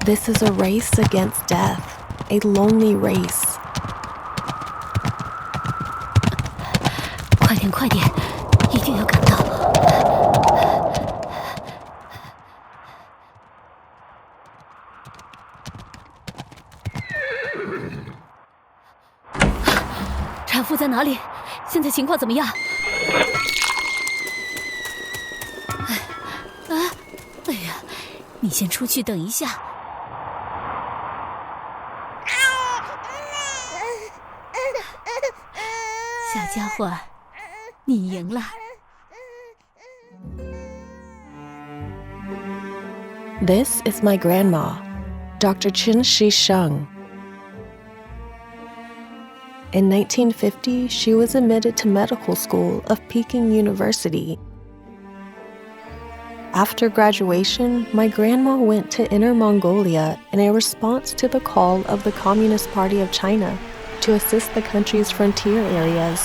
This is a race against death, a lonely race. 快点，快点，一定要赶到！产妇在哪里？现在情况怎么样？哎呀，你先出去等一下。小家伙，你赢了。This is my grandma, Dr. Qin Shisheng. In 1950, she was admitted to medical school of Peking University. After graduation, my grandma went to Inner Mongolia in a response to the call of the Communist Party of China to assist the country's frontier areas.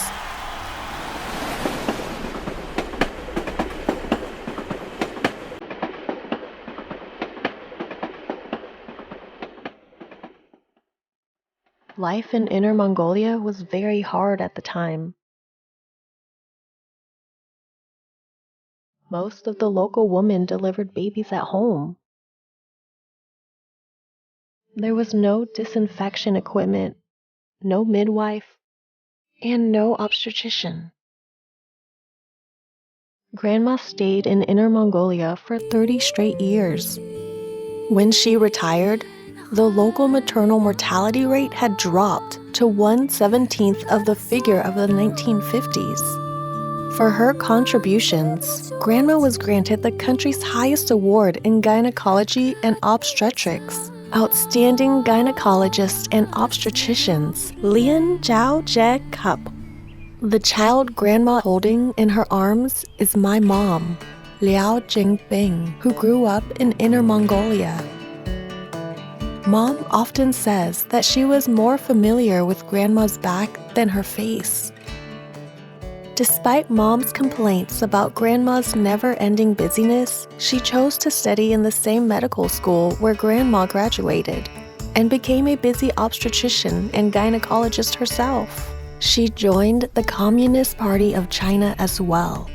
Life in Inner Mongolia was very hard at the time. Most of the local women delivered babies at home. There was no disinfection equipment, no midwife, and no obstetrician. Grandma stayed in Inner Mongolia for 30 straight years. When she retired, the local maternal mortality rate had dropped to 1/17 of the figure of the 1950s. For her contributions, Grandma was granted the country's highest award in gynecology and obstetrics. Outstanding Gynecologists and Obstetricians Lian Zhao Jie Cup. The child Grandma holding in her arms is my mom, Liao Jingbing, who grew up in Inner Mongolia. Mom often says that she was more familiar with Grandma's back than her face. Despite Mom's complaints about Grandma's never-ending busyness, she chose to study in the same medical school where Grandma graduated and became a busy obstetrician and gynecologist herself. She joined the Communist Party of China as well.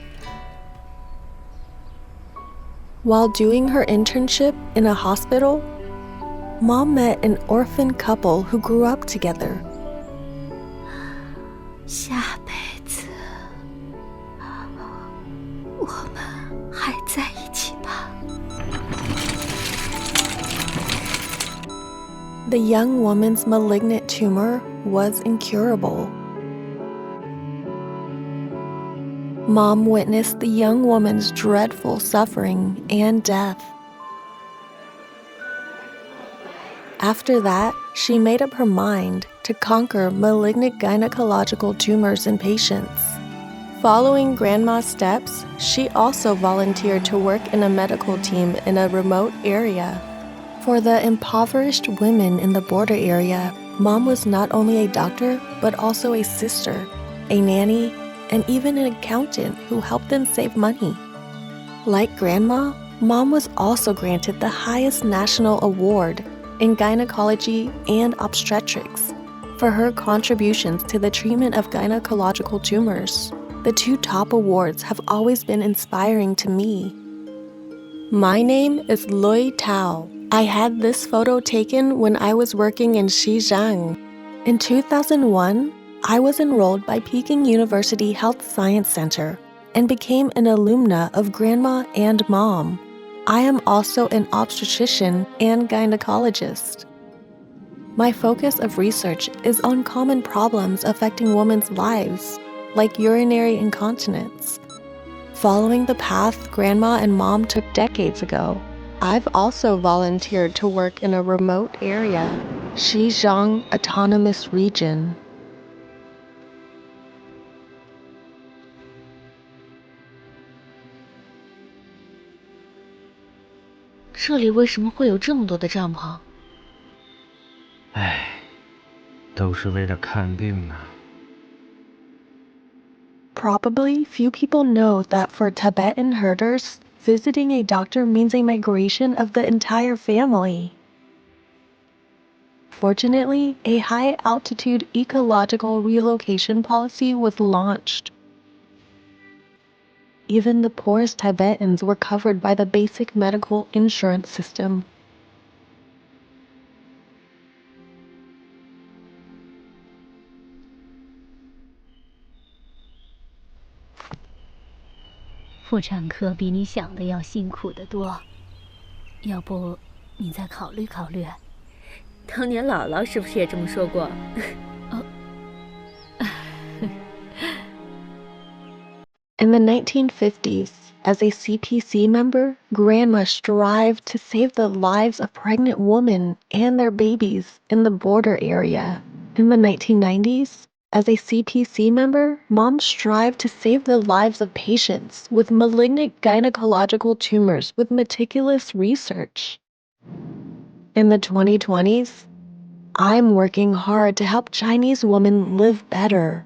While doing her internship in a hospital, Mom met an orphan couple who grew up together. 下辈子，我们还在一起吧。The young woman's malignant tumor was incurable. Mom witnessed the young woman's dreadful suffering and death. After that, she made up her mind to conquer malignant gynecological tumors in patients. Following Grandma's steps, she also volunteered to work in a medical team in a remote area. For the impoverished women in the border area, Mom was not only a doctor, but also a sister, a nanny, and even an accountant who helped them save money. Like Grandma, Mom was also granted the highest national award in gynecology and obstetrics for her contributions to the treatment of gynecological tumors. The two top awards have always been inspiring to me. My name is Lui Tao. I had this photo taken when I was working in Xizang. In 2001, I was enrolled by Peking University Health Science Center and became an alumna of Grandma and Mom. I am also an obstetrician and gynecologist. My focus of research is on common problems affecting women's lives, like urinary incontinence. Following the path Grandma and Mom took decades ago, I've also volunteered to work in a remote area, Xizang Autonomous Region. 这里为什么会有这么多的帐篷？唉，都是为了看病啊。Probably few people know that for Tibetan herders, visiting a doctor means a migration of the entire family. Fortunately, a high-altitude ecological relocation policy was launched. Even the poorest Tibetans were covered by the basic medical insurance system. “妇产科比你想的要辛苦得多，要不你再考虑考虑？”当年姥姥是不是也这么说过？In the 1950s, as a CPC member, Grandma strived to save the lives of pregnant women and their babies in the border area. In the 1990s, as a CPC member, Mom strived to save the lives of patients with malignant gynecological tumors with meticulous research. In the 2020s, I'm working hard to help Chinese women live better